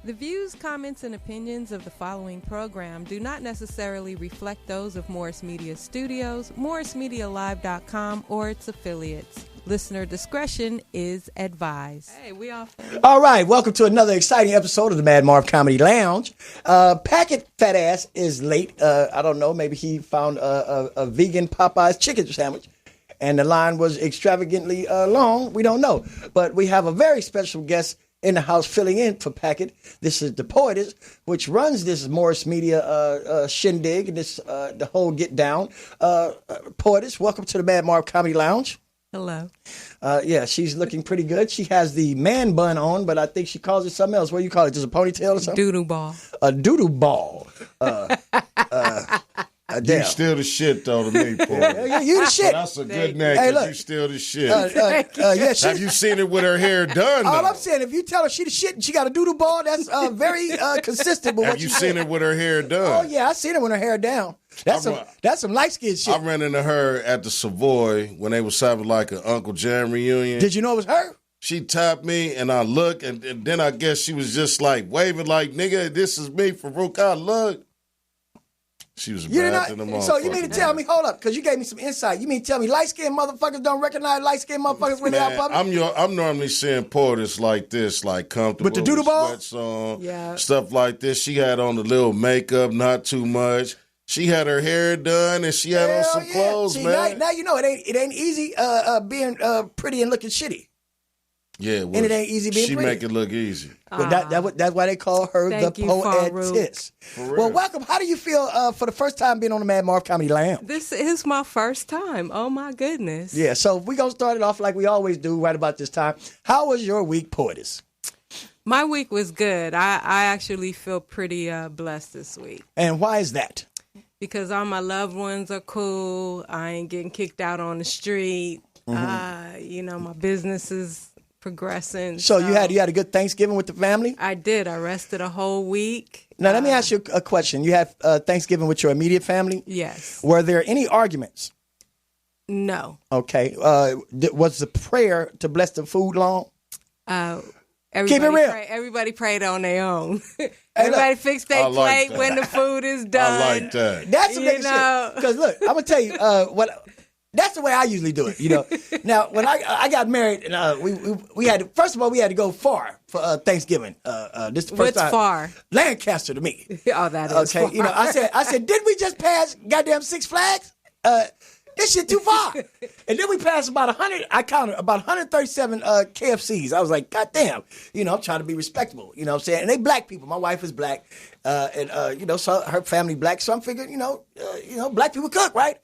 The views, comments, and opinions of the following program do not necessarily reflect those of Morris Media Studios, MorrisMediaLive.com, or its affiliates. Listener discretion is advised. Hey, we off. All right, welcome to another exciting episode of the Madd Marv Comedy Lounge. Packet Fat Ass is late. I don't know, maybe he found a vegan Popeye's chicken sandwich, and the line was extravagantly long. We don't know, but we have a very special guest in the house filling in for Packet. This is The Poetess, which runs this Morris Media shindig and this the whole get down. Poetess, welcome to the Madd Marv Comedy Lounge. Hello. Yeah, she's looking pretty good. She has the man bun on, but I think she calls it something else. What do you call it? Just a ponytail or something? Doodle ball. A doodle ball. You still the shit, though, to me, Paul. Yeah, you the shit. That's a good name, because you still the shit. Yeah, Have you seen it with her hair done, though? All I'm saying, if you tell her she the shit and she got a doodle ball, that's very consistent with what you said. Have you seen it with her hair done? Oh, yeah, I seen it with her hair down. That's some light-skinned shit. I ran into her at the Savoy when they was having like an Uncle Jam reunion. Did you know it was her? She tapped me, and I looked, and then I guess she was just like waving like, nigga, this is me, Faarooq. I look. She was bad than the motherfucker. So you mean to tell me, hold up, because you gave me some insight. You mean to tell me light-skinned motherfuckers don't recognize light-skinned motherfuckers when they're out public? I'm normally seeing Poetess like this, like comfortable with the doodle ball, sweats on, stuff like this. She had on a little makeup, not too much. She had her hair done, and she had on some clothes, see, man. Now you know it ain't easy being pretty and looking shitty. Yeah, well, and it ain't easy being pretty. She make it look easy. Well, that's why they call her the Poetess. Well, welcome. How do you feel for the first time being on the Madd Marv Comedy Lounge? This is my first time. Oh, my goodness. Yeah, so we're going to start it off like we always do right about this time. How was your week, Poetess? My week was good. I actually feel pretty blessed this week. And why is that? Because all my loved ones are cool. I ain't getting kicked out on the street. Mm-hmm. My business is progressing. So you had a good Thanksgiving with the family? I did. I rested a whole week. Now, let me ask you a question. You had Thanksgiving with your immediate family? Yes. Were there any arguments? No. Okay. Was the prayer to bless the food long? Keep it real. Everybody prayed on their own. Everybody fixed their plate when the food is done. I like that. That's some nigga shit. Because look, I'm gonna tell you what. That's the way I usually do it. Now, when I got married, and we had first of all we had to go far for Thanksgiving. This is the first time. What's far? Lancaster to me. Oh, that is okay. Far. I said, didn't we just pass goddamn Six Flags? This shit too far. And then we passed about 100. I counted about 137 KFCs. I was like, God damn. I'm trying to be respectable. You know what I'm saying? And they black people. My wife is black, and so her family black. So I'm figuring, black people cook, right?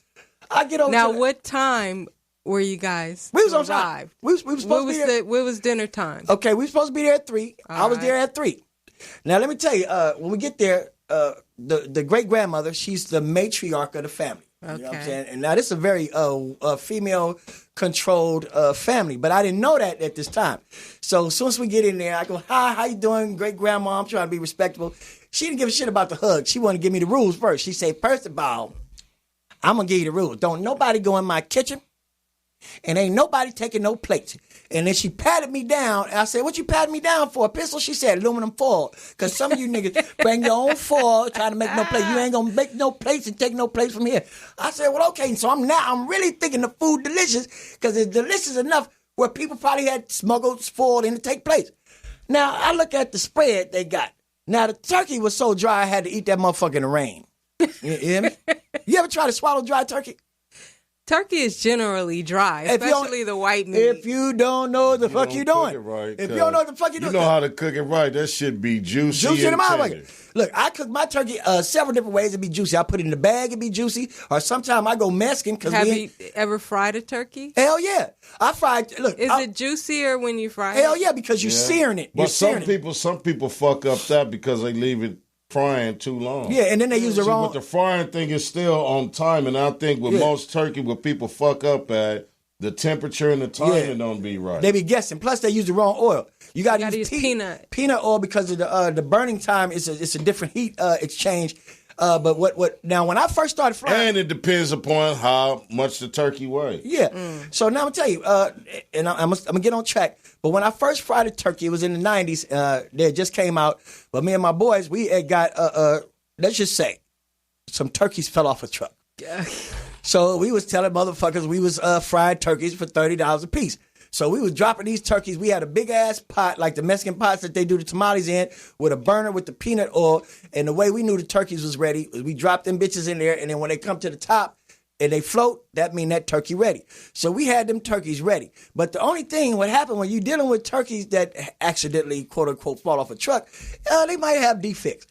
I get over. Now, what time were you guys? We was on time. We was supposed to be there. What was dinner time? Okay, we were supposed to be there at 3. I was there at 3. Now, let me tell you, when we get there, the great grandmother, she's the matriarch of the family. Okay. You know what I'm saying? And now this is a very female-controlled family, but I didn't know that at this time. So as soon as we get in there, I go, hi, how you doing, great grandma? I'm trying to be respectable. She didn't give a shit about the hug. She wanted to give me the rules first. She said, first of all, I'm going to give you the rules. Don't nobody go in my kitchen, and ain't nobody taking no plates. And then she patted me down, and I said, what you patting me down for, a pistol? She said, aluminum foil, because some of you niggas bring your own foil trying to make no plate. You ain't going to make no plates and take no plates from here. I said, well, okay. So I'm really thinking the food delicious, because it's delicious enough where people probably had smuggled foil in to take plates. Now, I look at the spread they got. Now, the turkey was so dry, I had to eat that motherfucker in the rain. You hear me? You ever try to swallow dry turkey? Turkey is generally dry, especially the white meat. If you don't know the fuck you doing. Right, if you don't know what the fuck you doing. You know how to cook it right. That shit be juicy. Juicy in the mouth. Look, I cook my turkey several different ways to be juicy. I put it in the bag, it be juicy. Or sometimes I go Mexican. Have you ever fried a turkey? Hell yeah. I fried, look. Is it juicier when you fry it? Hell yeah, because you're searing it. But some people fuck up that because they leave it frying too long. Yeah, and then they use the wrong. But the frying thing is still on time, and I think with most turkey, what people fuck up at, the temperature and the timing don't be right. They be guessing. Plus, they use the wrong oil. You got to use peanut oil because of the burning time. It's a different heat exchange. But what now? When I first started flying, And it depends upon how much the turkey weighs. yeah. So now I'm gonna tell you, and I'm gonna get on track. But when I first fried a turkey, it was in the '90s. They just came out. But me and my boys, we had got let's just say, some turkeys fell off a truck. So we was telling motherfuckers we was fried turkeys for $30 a piece. So we was dropping these turkeys. We had a big ass pot, like the Mexican pots that they do the tamales in, with a burner with the peanut oil. And the way we knew the turkeys was ready was we dropped them bitches in there, and then when they come to the top and they float, that mean that turkey ready. So we had them turkeys ready. But the only thing, what happened when you dealing with turkeys that accidentally, quote unquote, fall off a truck, they might have defects.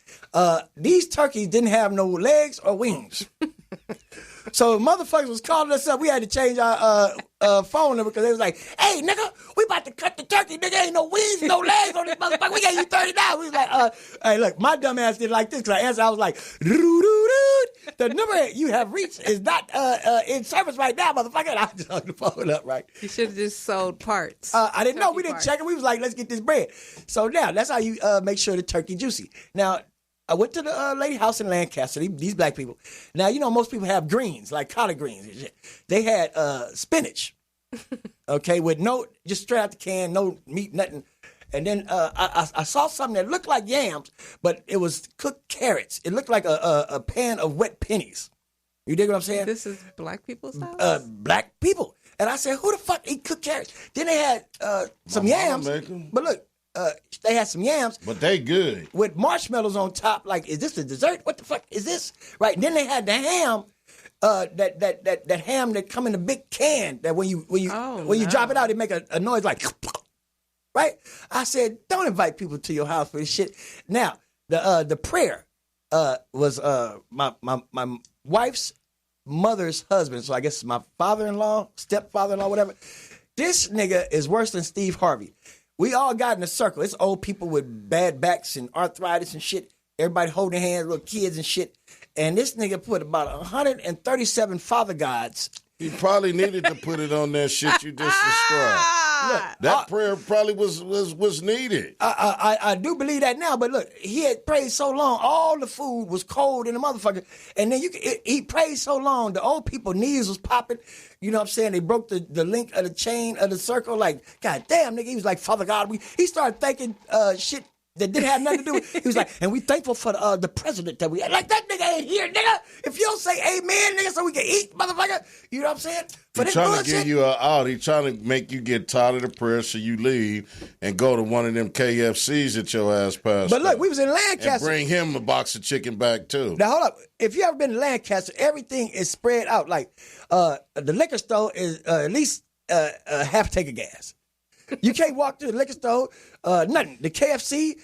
These turkeys didn't have no legs or wings. So motherfuckers was calling us up. We had to change our phone number because they was like, "Hey, nigga, we about to cut the turkey. Nigga, ain't no wings, no legs on this motherfucker. We gave you $30." We was like, "Hey, look, my dumb ass did like this because I answered. I was like, doo-doo-doo. The number you have reached is not in service right now, motherfucker." And I just hung the phone up, right? You should have just sold parts. I didn't know. We Turkey didn't check it. We was like, let's get this bread. So now that's how you make sure the turkey juicy. Now, I went to the lady house in Lancaster, these black people. Now, you know, most people have greens, like collard greens and shit. They had spinach, okay, with just straight out the can, no meat, nothing. And then I saw something that looked like yams, but it was cooked carrots. It looked like a pan of wet pennies. You dig what I'm saying? This is black people's house? Black people. And I said, who the fuck eat cooked carrots? Then they had some yams. But look. They had some yams. But they good. With marshmallows on top. Like, is this a dessert? What the fuck is this? Right. And then they had the ham, that ham that come in a big can that when you drop it out, it make a noise like, right? I said, don't invite people to your house for this shit. Now, the prayer was my wife's mother's husband. So I guess it's my father-in-law, stepfather-in-law, whatever. This nigga is worse than Steve Harvey. We all got in a circle. It's old people with bad backs and arthritis and shit. Everybody holding hands, little kids and shit. And this nigga put about 137 father gods. He probably needed to put it on that shit you just described. Look, that prayer probably was needed. I do believe that now, but look, he had prayed so long, all the food was cold in the motherfucker. And then he prayed so long, the old people knees was popping. You know what I'm saying? They broke the link of the chain of the circle. Like, God damn, nigga. He was like, Father God. He started thinking shit that didn't have nothing to do with it. He was like, and we thankful for the president that we had. Like, that nigga ain't here, nigga. If you don't say amen, nigga, so we can eat, motherfucker. You know what I'm saying? He's trying to give you an out. He's trying to make you get tired of the prayer so you leave and go to one of them KFCs that your ass passed. But look, we was in Lancaster. And bring him a box of chicken back, too. Now, hold up. If you ever been to Lancaster, everything is spread out. Like, the liquor store is at least half a tank of gas. You can't walk through the liquor store, nothing. The KFC,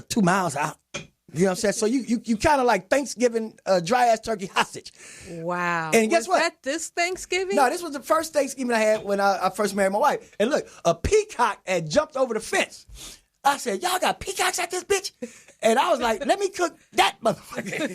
2 miles out. You know what I'm saying? So you kind of like Thanksgiving dry ass turkey hostage. Wow. And guess what? Was that this Thanksgiving? No, this was the first Thanksgiving I had when I first married my wife. And look, a peacock had jumped over the fence. I said, y'all got peacocks at this bitch? And I was like, let me cook that motherfucker.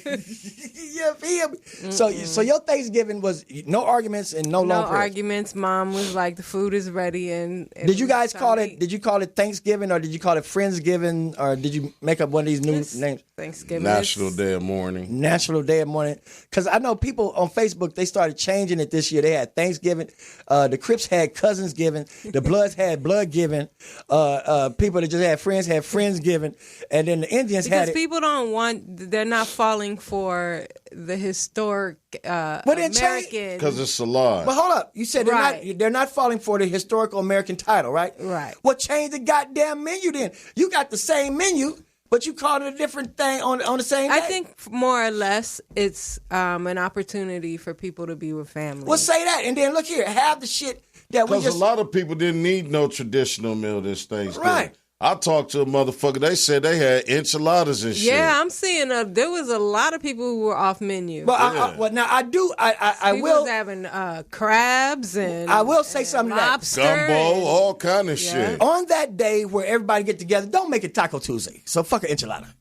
You feel me? So your Thanksgiving was no arguments and no long prayers. No arguments. Mom was like, the food is ready. And did you guys call it? Did you call it Thanksgiving or did you call it Friendsgiving or did you make up one of these new names? Thanksgiving. National Day of Mourning. National Day of Mourning. Because I know people on Facebook, they started changing it this year. They had Thanksgiving. The Crips had Cousins giving. The Bloods had Blood giving. People that just had Friendsgiving. And then the Indians had it. Because people don't they're not falling for the historic American. Because it's a lie. But hold up. You said they're not falling for the historical American title, right? Right. Well, change the goddamn menu then. You got the same menu, but you called it a different thing on the same day. I think more or less it's an opportunity for people to be with family. Well, say that. And then look here. Have the shit that we just... Because a lot of people didn't need no traditional meal this Thanksgiving. Right. I talked to a motherfucker. They said they had enchiladas and shit. Yeah, I'm seeing there was a lot of people who were off menu. But well, now I do. I People will was having crabs and I will say something to that. lobster, Gumbo, all kind of shit. On that day where everybody get together, don't make it Taco Tuesday. So fuck an enchilada.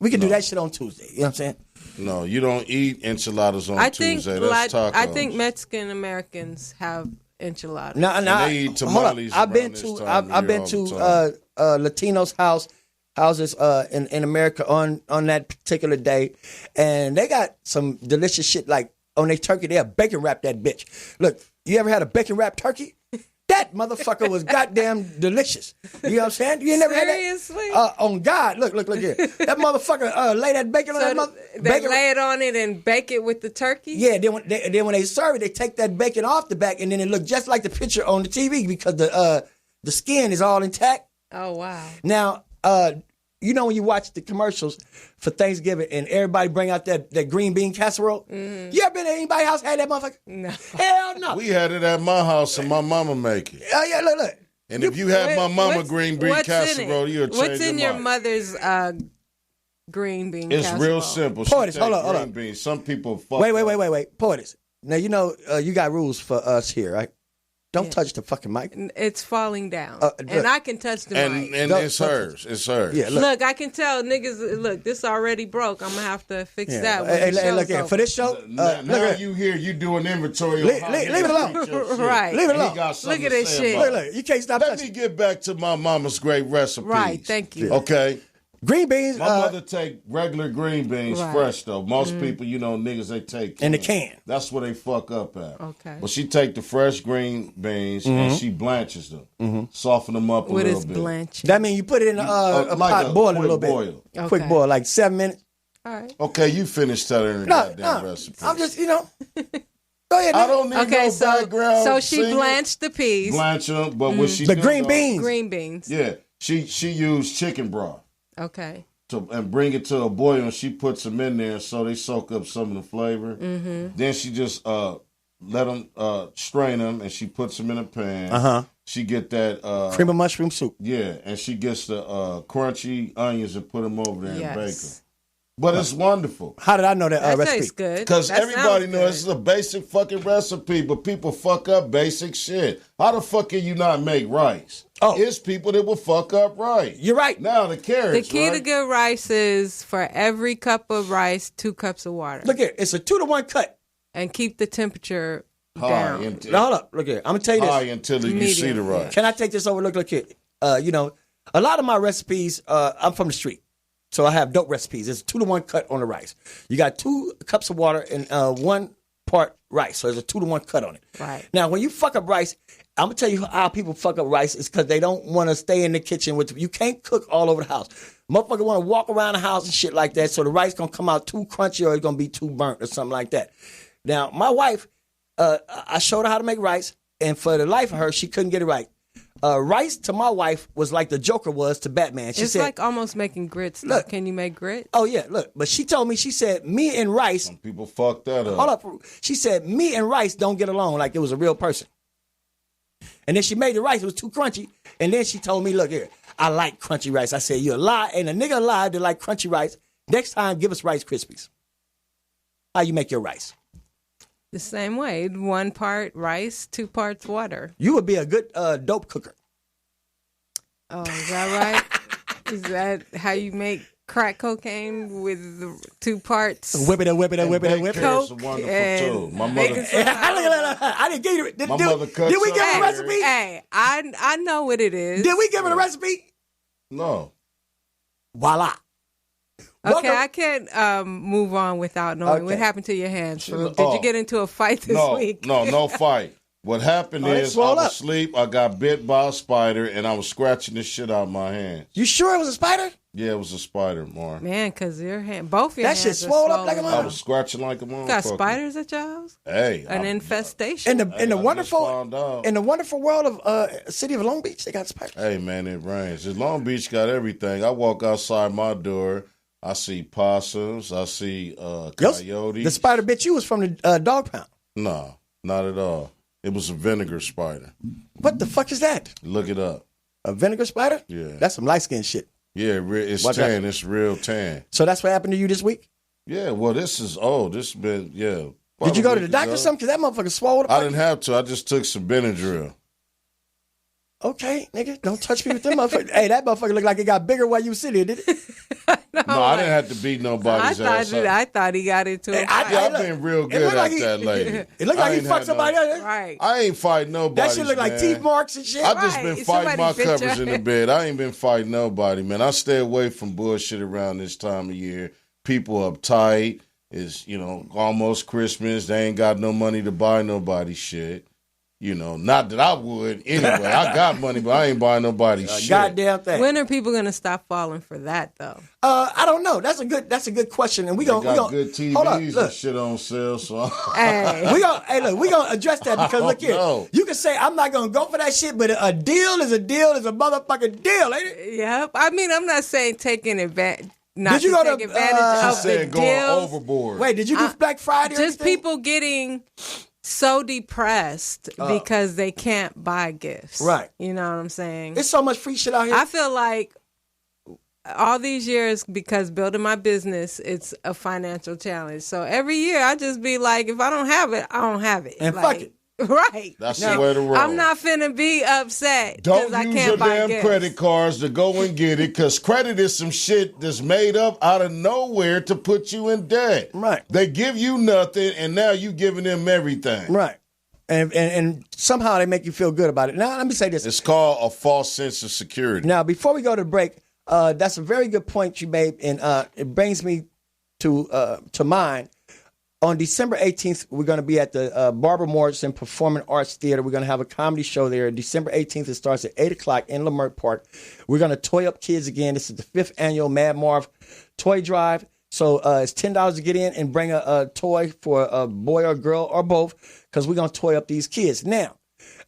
We can do that shit on Tuesday. You know what I'm saying? No, you don't eat enchiladas on Tuesday. That's tacos. I think Mexican Americans have enchiladas. No, they eat tamales. I've been to Latino's house. houses in America on that particular day, and they got some delicious shit like on their turkey. They'll bacon wrap that bitch. Look, you ever had a bacon wrap turkey? That motherfucker was goddamn delicious. You know what I'm saying? You ain't never Seriously? had that? On God, look here. That motherfucker lay that bacon on that motherfucker. They lay it on it and bake it with the turkey? Yeah, then when they serve it, they take that bacon off the back, and then it look just like the picture on the TV because the skin is all intact. Oh, wow. Now, you know when you watch the commercials for Thanksgiving and everybody bring out that green bean casserole? Mm-hmm. You ever been at anybody's house had that motherfucker? No. Hell no. We had it at my house and my mama make it. Oh, yeah, look. And if you had my mama green bean casserole, you'll change What's in your mind. mother's green bean It's casserole? real simple. Poetess, hold on. Beans. Some people fuck Wait. Poetess. Now, you know, you got rules for us here, right? Don't touch the fucking mic. It's falling down. Look, I can touch the mic. And it's hers. It's hers. Yeah, look, I can tell niggas, look, this already broke. I'm going to have to fix that. Hey, look here. For this show, now you here, you do an inventory. Leave it alone. Right. Leave it alone. Look at this shit. Look, you can't stop Let touching. me get back to my mama's great recipes. Right, thank you. Okay. Green beans. My mother take regular green beans fresh though. Most people, you know, niggas they take in the can. That's where they fuck up at. Okay. But she take the fresh green beans and she blanches them, soften them up a What little is bit. blanch? That means you put it in a pot, boil it a little bit. Boil. Quick boil, like 7 minutes. All right. Okay, you finished telling the goddamn recipe. I'm just, you know. Go ahead. I don't need no background. So she singing. blanched the peas. Blanch them, but what she The do, green though- beans. Green beans. Yeah, she used chicken broth. Okay. And bring it to a boil, and she puts them in there so they soak up some of the flavor. Mm-hmm. Then she just let them strain them, and she puts them in a pan. She get that cream of mushroom soup. Yeah, and she gets the crunchy onions and put them over there and bake them. Yes. But it's wonderful. How did I know that That recipe? tastes good. Because That everybody sounds knows this is a basic fucking recipe, but people fuck up basic shit. How the fuck can you not make rice? Oh. It's people that will fuck up rice. You're right. Now the The carrots, key to right? good rice is for every cup of rice, 2 cups of water. Look here, it's a 2-to-1 cut. And keep the temperature High down. Now, hold up. Look here. I'm gonna tell you this. High until you see the rice. Can I take this over? Look here. You know, a lot of my recipes, I'm from the street. So I have dope recipes. It's a 2-to-1 cut on the rice. You got 2 cups of water and 1 part rice. So there's a 2-to-1 cut on it. Right. Now, when you fuck up rice, I'm gonna tell you how people fuck up rice is because they don't want to stay in the kitchen with. You can't cook all over the house. Motherfucker want to walk around the house and shit like that. So the rice gonna come out too crunchy or it's gonna be too burnt or something like that. Now, my wife, I showed her how to make rice, and for the life of her, she couldn't get it right. Rice to my wife was like the Joker was to Batman. She It's said, like almost making grits. Though. Look. Can you make grits? "Oh yeah, look." But she told me, she said, "Me and rice." Some people fuck that up. Hold up. She said, "Me and rice don't get along like it was a real person." And then she made the rice. It was too crunchy. And then she told me, "Look here, I like crunchy rice." I said, "You're a lie, and a nigga alive that like crunchy rice. Next time, give us Rice Krispies." How you make your rice? The same way. 1 part rice, 2 parts water. You would be a good dope cooker. Oh, is that right? Is that how you make crack cocaine with the 2 parts? Whip it up, whip it up, whip it up, Baked whip it carrots up. are wonderful and too. My bacon mother, sauce. I didn't give you. Did mother cuts we give her a up recipe? Hey, I know what it is. Did we give her a recipe? no. Voila. Okay, I can't move on without knowing what happened to your hands. Faarooq. Did you get into a fight this week? No fight. What happened they is I swole was up. asleep, I got bit by a spider, and I was scratching this shit out of my hand. You sure it was a spider? Yeah, it was a spider, Mar. Man, because your hand, both your That hands shit are swole up like a swollen. I was scratching like a motherfucker. You got spiders at your house? Hey. An infestation? In the I just wonderful found out. in the wonderful world of city of Long Beach, they got spiders. Hey, man, it rains. Long Beach got everything. I walk outside my door, I see possums, I see coyotes. The spider bit you was from the dog pound. No, not at all. It was a vinegar spider. What the fuck is that? Look it up. A vinegar spider? Yeah. That's some light skin shit. Yeah, it's Watch tan. out. It's real tan. So that's what happened to you this week? Yeah, well, this is old. This has been, yeah. Did you go to the week doctor or ago. something? Because that motherfucker swallowed I didn't have to. I just took some Benadryl. Okay, nigga, don't touch me with them motherfuckers. Hey, that motherfucker looked like it got bigger while you was sitting here, did it? No, I didn't have to beat nobody's ass up. I thought he got into it. I've been real good at that lady. It looked like he fucked somebody else. Right. I ain't fighting nobody. That shit look like teeth marks and shit. I just been fighting my covers in the bed. I ain't been fighting nobody, man. I stay away from bullshit around this time of year. People uptight. It's, almost Christmas. They ain't got no money to buy nobody shit. Not that I would anyway. I got money, but I ain't buying nobody shit. Goddamn thing. When are people gonna stop falling for that though? I don't know. That's a good question, and we got good TVs and shit on sale. So hey. we gonna address that because look here, you can say I'm not gonna go for that shit, but a deal is a motherfucking deal, ain't it? Yep. I mean, I'm not saying taking advantage. Not did you to go take to advantage of the going deals. overboard? Wait, did you do Black Friday? Just people getting so depressed because they can't buy gifts. Right. You know what I'm saying? There's so much free shit out here. I feel like all these years, because building my business, it's a financial challenge. So every year I just be like, if I don't have it, I don't have it. And fuck it. Right. That's the way to roll. I'm not finna be upset. Don't I use can't your buy damn gifts. credit cards to go and get it, because credit is some shit that's made up out of nowhere to put you in debt. Right. They give you nothing, and now you giving them everything. Right. And somehow they make you feel good about it. Now, let me say this. It's called a false sense of security. Now, before we go to break, that's a very good point you made, and it brings me to mind. On December 18th, we're going to be at the Barbara Morrison Performing Arts Theater. We're going to have a comedy show there. December 18th, it starts at 8 o'clock in Leimert Park. We're going to toy up kids again. This is the 5th annual Madd Marv Toy Drive. So it's $10 to get in and bring a toy for a boy or girl or both, because we're going to toy up these kids. Now,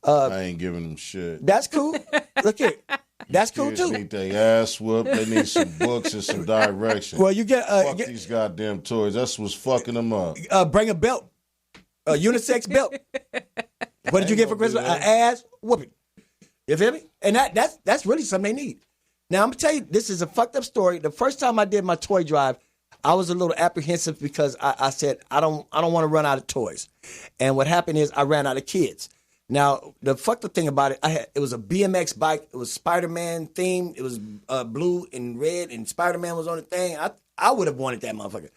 I ain't giving them shit. That's cool. Look here. That's cool, kids too. need their ass whooped. They need some books and some direction. Well, you get... Fuck these goddamn toys. That's what's fucking them up. Bring a belt. A unisex belt. What did you get for Christmas? An ass whooping. You feel me? And that's really something they need. Now, I'm going to tell you, this is a fucked up story. The first time I did my toy drive, I was a little apprehensive because I said, I don't want to run out of toys. And what happened is I ran out of kids. Now, the fucked up thing about it, it was a BMX bike. It was Spider-Man themed. It was blue and red, and Spider-Man was on the thing. I would have wanted that motherfucker.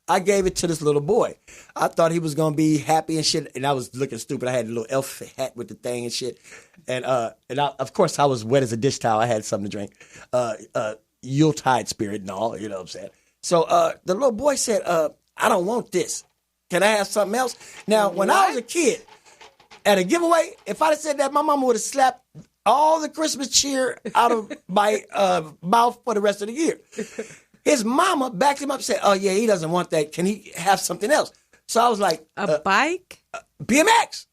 I gave it to this little boy. I thought he was going to be happy and shit, and I was looking stupid. I had a little elf hat with the thing and shit. And of course, I was wet as a dish towel. I had something to drink. Yuletide spirit and all, you know what I'm saying? So the little boy said, I don't want this. Can I have something else? Now, when I was a kid, at a giveaway, if I'd have said that, my mama would have slapped all the Christmas cheer out of my mouth for the rest of the year. His mama backed him up and said, oh, yeah, he doesn't want that. Can he have something else? So I was like... A bike? BMX.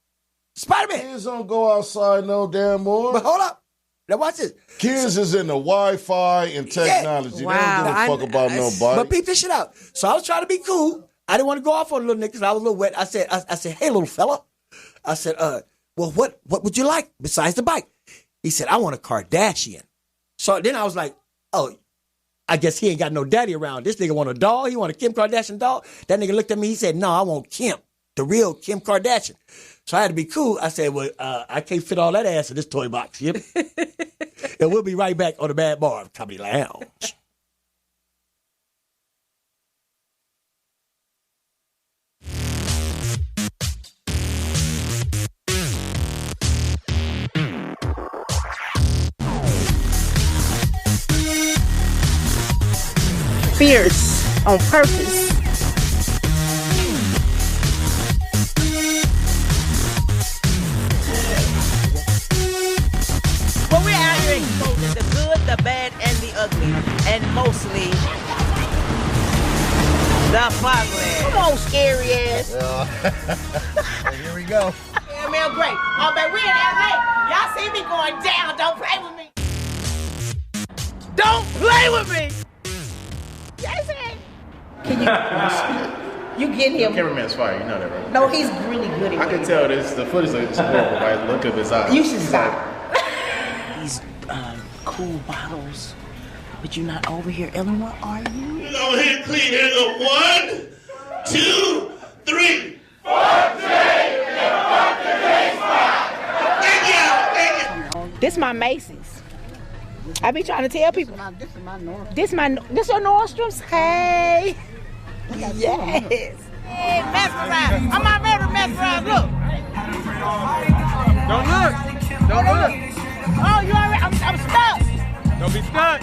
Spider-Man. Kids don't go outside no damn more. But hold up. Now watch this. Kids is in the Wi-Fi and technology. Wow. They don't give a fuck about no bike. But peep this shit out. So I was trying to be cool. I didn't want to go off on a little nigga because I was a little wet. I said, hey, little fella. I said, well, what would you like besides the bike? He said, I want a Kardashian. So then I was like, oh, I guess he ain't got no daddy around. This nigga want a doll. He want a Kim Kardashian doll. That nigga looked at me. He said, no, I want Kim, the real Kim Kardashian. So I had to be cool. I said, well, I can't fit all that ass in this toy box. Yep. And we'll be right back on the Madd Marv Comedy Lounge. Fierce on purpose. Well, we're out here exposing the good, the bad, and the ugly, and mostly the fugly. Come on, scary ass. Here we go. Yeah, man, great. Oh, man, we in LA. Y'all see me going down. Don't play with me. Don't play with me. Jason. You get him. The cameraman's fire, you know that, right? No, he's really good at I can tell this. The footage is horrible by the look of his eyes. You should stop. These cool bottles. But you're not over here, Eleanor, are you? You know, hit clean here. The 1, 2, 3. This my Macy's. I be trying to tell people. This is my Nordstrom. This your Nordstrom's? Hey. Yes. Hey, mesmerize. I'm not ready to mesmerize. Look. Don't look. Don't look. Oh, you already? I'm stuck. Don't be stuck.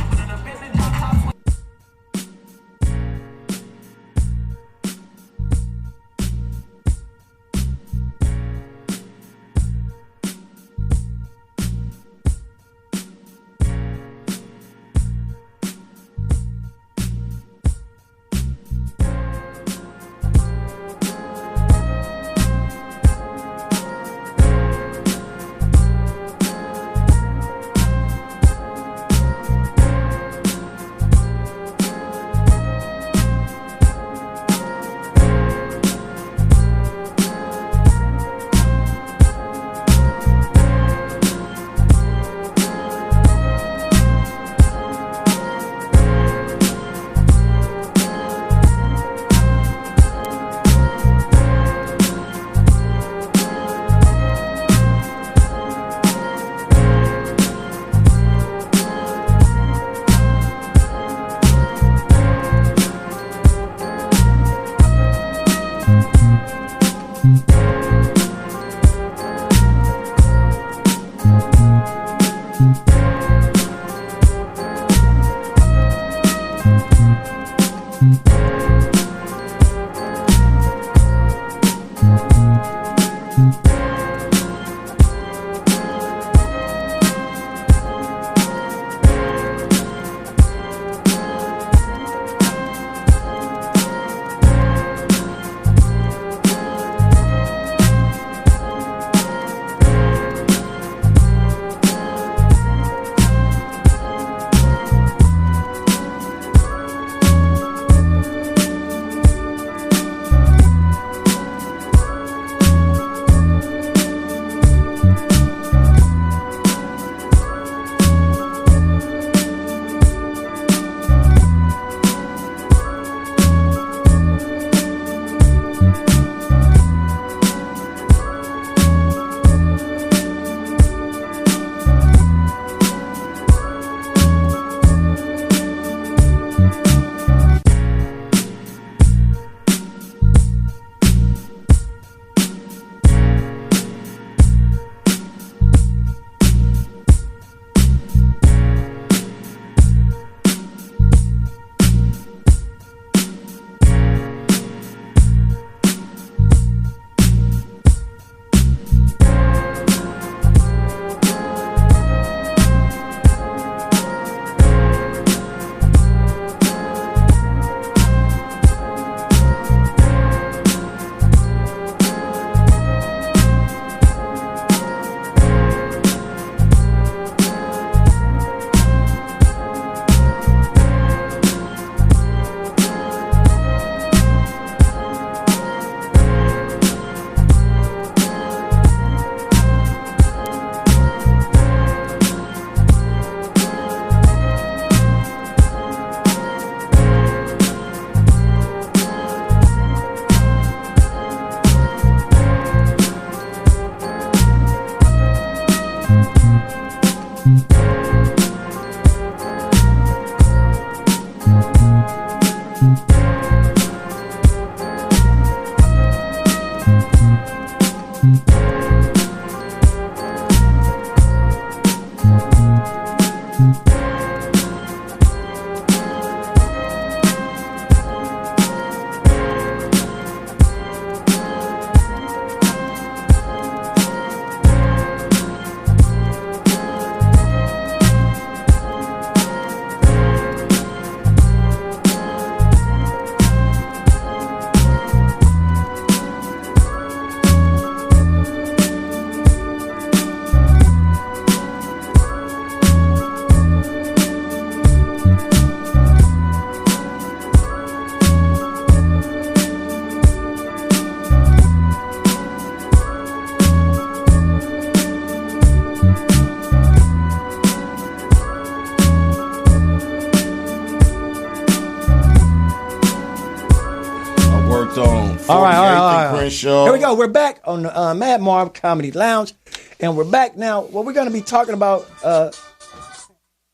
All right. Here we go. We're back on the Madd Marv Comedy Lounge, and we're back now. What we're going to be talking about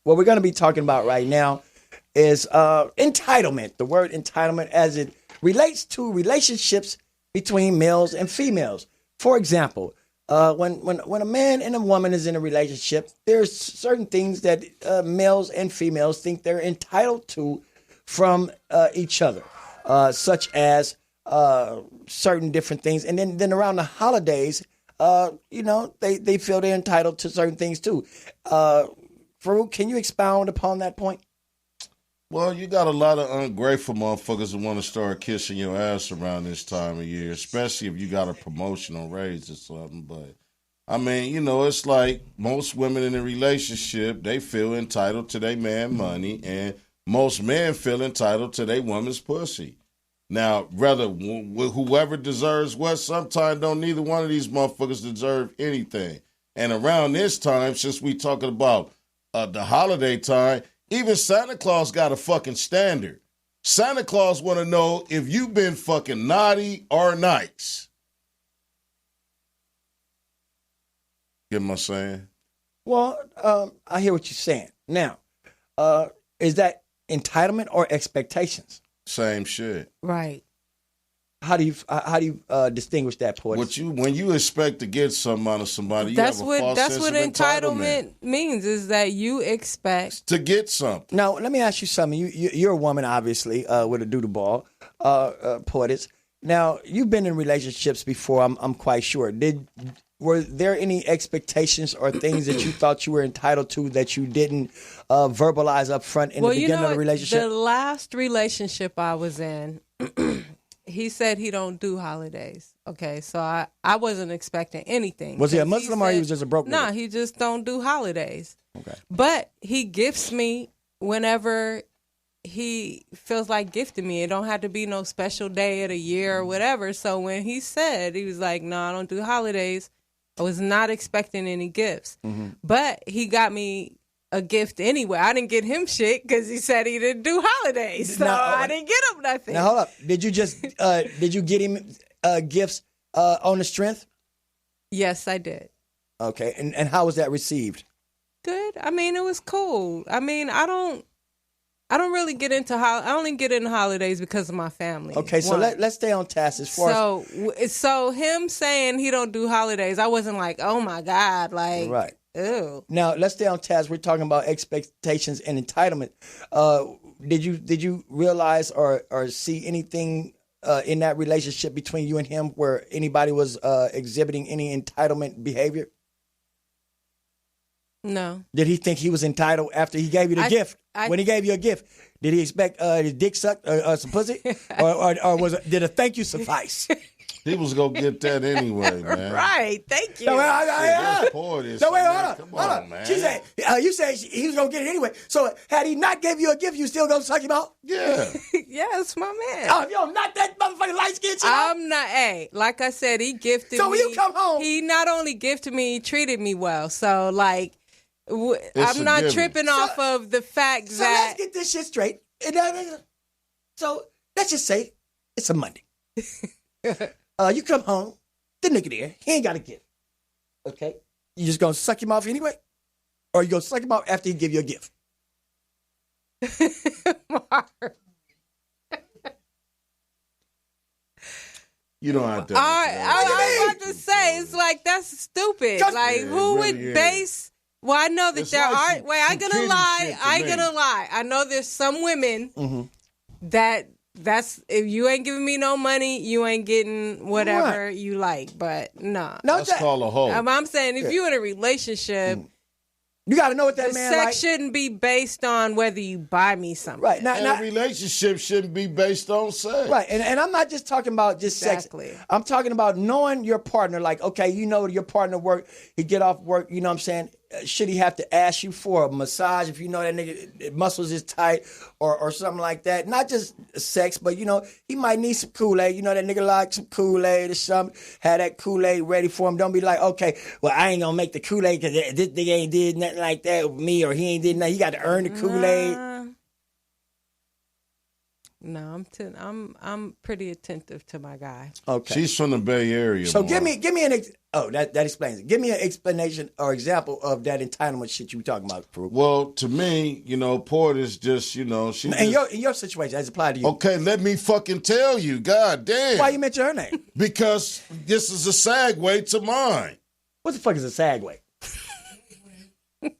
what we're going to be talking about right now is entitlement. The word entitlement as it relates to relationships between males and females. For example, when a man and a woman is in a relationship, there's certain things that males and females think they're entitled to from each other, such as certain different things. And then around the holidays, they feel they're entitled to certain things too. Faarooq, can you expound upon that point? Well, you got a lot of ungrateful motherfuckers that want to start kissing your ass around this time of year, especially if you got a promotion or raise or something. But, I mean, it's like most women in a relationship, they feel entitled to their man money, and most men feel entitled to their woman's pussy. Now, whoever deserves what, sometimes don't neither one of these motherfuckers deserve anything. And around this time, since we talking about the holiday time, even Santa Claus got a fucking standard. Santa Claus want to know if you've been fucking naughty or nice. Get what I'm saying? Well, I hear what you're saying. Now, is that entitlement or expectations? Same shit. Right. How do you distinguish that, Poetess? When you expect to get something out of somebody, you That's have a false sense what of entitlement means, is that you expect to get something. Now, let me ask you something. You're a woman, obviously, with a doodle ball, Poetess. Now, you've been in relationships before. I'm quite sure. Were there any expectations or things that you thought you were entitled to that you didn't verbalize up front in the beginning of the relationship? The last relationship I was in, he said he don't do holidays. Okay, so I wasn't expecting anything. Was he a Muslim or he was just a broke nigga? No, he just don't do holidays. Okay. But he gifts me whenever he feels like gifting me. It don't have to be no special day of the year or whatever. So when he said, he was like, no, I don't do holidays, I was not expecting any gifts. Mm-hmm. But he got me a gift anyway. I didn't get him shit because he said he didn't do holidays. So I didn't get him nothing. Now, hold up. Did you get him gifts on the strength? Yes, I did. Okay. And how was that received? Good. I mean, it was cool. I mean, I don't really get into I only get into holidays because of my family. Okay, so let's stay on task as far as... So him saying he don't do holidays, I wasn't like, oh my God, like, right. Ew. Now, let's stay on task. We're talking about expectations and entitlement. Did you realize or see anything in that relationship between you and him where anybody was exhibiting any entitlement behavior? No. Did he think he was entitled after he gave you the gift? When he gave you a gift, did he expect his dick sucked or some pussy? or did a thank you suffice? He was going to get that anyway, man. Right. Thank you. No, wait, hold up. Come on, man. She said, you said he was going to get it anyway. So had he not gave you a gift, you still going to suck him out? Yeah. Yes, my man. Oh, if you don't knock that motherfucking light skin shit I'm not, like I said, he gifted me. So when you come home. He not only gifted me, he treated me well. So, like, I'm not tripping off of the fact that... So let's get this shit straight. So let's just say it's a Monday. You come home, the nigga there, he ain't got a gift. Okay? You just gonna suck him off anyway? Or you gonna suck him off after he give you a gift? Marv. You don't have to. I was about to say, it's like, that's stupid. Like, who would base... Well, I know that there are... Wait, I ain't gonna lie. I know there's some women that's... If you ain't giving me no money, you ain't getting whatever you like. But no. That's called a hoe. I'm saying, if you're in a relationship... You got to know what that man like. Sex shouldn't be based on whether you buy me something. Right. Now, a relationship shouldn't be based on sex. Right. And I'm not just talking about just sex. I'm talking about knowing your partner. Like, okay, you know your partner work. He get off work, you know what I'm saying? Should he have to ask you for a massage if you know that nigga muscles is tight or something like that? Not just sex, but, you know, he might need some Kool-Aid. You know that nigga like some Kool-Aid or something. Have that Kool-Aid ready for him. Don't be like, okay, well, I ain't gonna make the Kool-Aid because this nigga ain't did nothing like that with me or he ain't did nothing. He got to earn the Kool-Aid. No, I'm pretty attentive to my guy. Okay. She's from the Bay Area. So Marv. give me that explains it. Give me an explanation or example of that entitlement shit you were talking about, Faarooq. Well, to me, Poetess just, she. In your situation, as applied to you. Okay, let me fucking tell you. God damn. Why you mention her name? Because this is a segue to mine. What the fuck is a segue?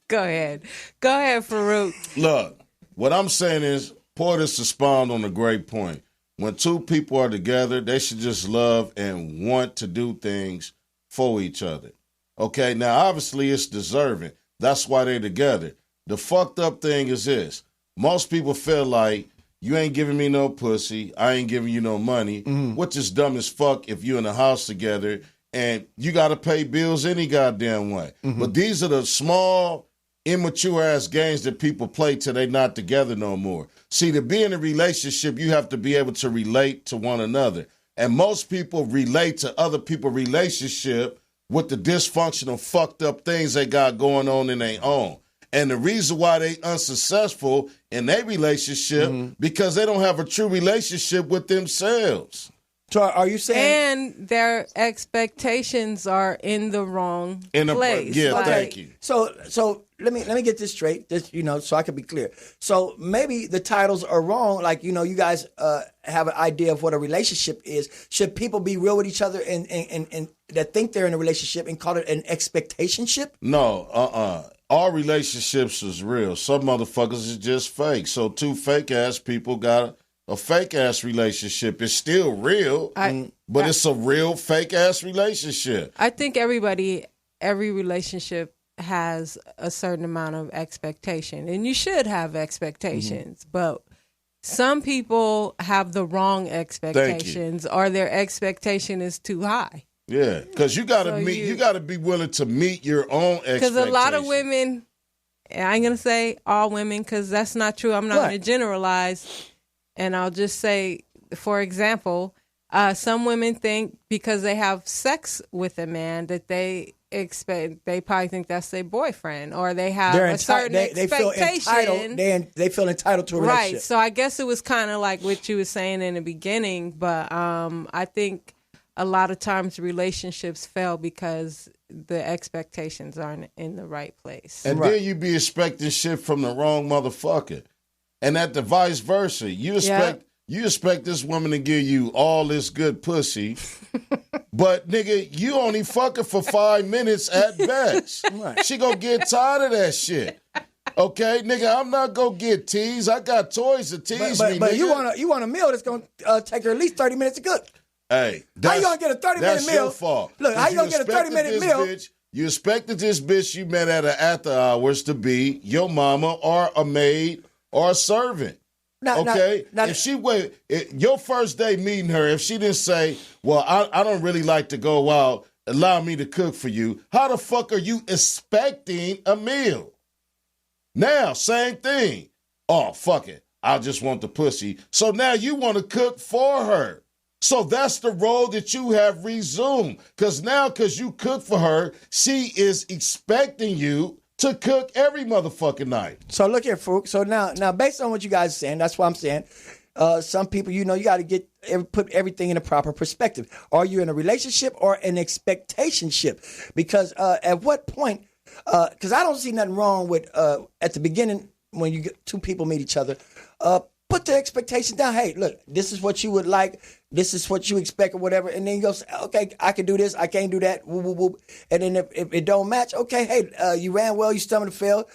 Go ahead, Faarooq. Look, what I'm saying is, Poetess expound on a great point. When two people are together, they should just love and want to do things for each other. Okay, now obviously it's deserving. That's why they're together. The fucked up thing is this. Most people feel like you ain't giving me no pussy, I ain't giving you no money, which is dumb as fuck if you in the house together and you got to pay bills any goddamn way. But these are the small, immature-ass games that people play till they not together no more. See, to be in a relationship, you have to be able to relate to one another. And most people relate to other people's relationship with the dysfunctional, fucked up things they got going on in their own. And the reason why they unsuccessful in their relationship, because they don't have a true relationship with themselves. So are you saying... And their expectations are in the wrong place. Thank you. So let me get this straight, so I can be clear. So maybe the titles are wrong. Like, you guys have an idea of what a relationship is. Should people be real with each other and that think they're in a relationship and call it an expectationship? No, all relationships is real. Some motherfuckers is just fake. So two fake ass people got a fake ass relationship. It's still real, but it's a real fake ass relationship. I think every relationship has a certain amount of expectation, and you should have expectations, but some people have the wrong expectations, or their expectation is too high. Yeah, because you gotta you gotta be willing to meet your own expectations. Because a lot of women, I ain't gonna say all women, because that's not true. I'm not gonna generalize, and I'll just say, for example, some women think because they have sex with a man that they probably think that's their boyfriend, or they have a certain expectation. They feel entitled to a relationship. Right. So I guess it was kind of like what you were saying in the beginning, but I think a lot of times relationships fail because the expectations aren't in the right place. And then you be expecting shit from the wrong motherfucker. And at the vice versa. You expect this woman to give you all this good pussy, but nigga, you only fucking for 5 minutes at best. She gonna get tired of that shit. Okay, nigga, I'm not gonna get teased. I got toys to tease me. But nigga. you want a meal that's gonna take her at least 30 minutes to cook. Hey, how you gonna get a 30-minute meal? That's your fault. Look, how you gonna get a 30-minute meal? You expected this bitch you met at after hours to be your mama or a maid or a servant. If she your first day meeting her, if she didn't say, well, I don't really like to go out, allow me to cook for you, how the fuck are you expecting a meal? Now, same thing. Oh, fuck it. I just want the pussy. So now you want to cook for her. So that's the role that you have resumed. Because you cook for her, she is expecting you to cook every motherfucking night. So look here, Faarooq. So now, based on what you guys are saying, that's what I'm saying. Some people, you got to put everything in a proper perspective. Are you in a relationship or an expectationship? Because at what point? Because I don't see nothing wrong with at the beginning when two people meet each other. Put the expectations down. Hey, look, this is what you would like. This is what you expect or whatever. And then you go, okay, I can do this. I can't do that. Woo, woo, woo. And then if it don't match, okay, hey, you ran well. You stomach failed.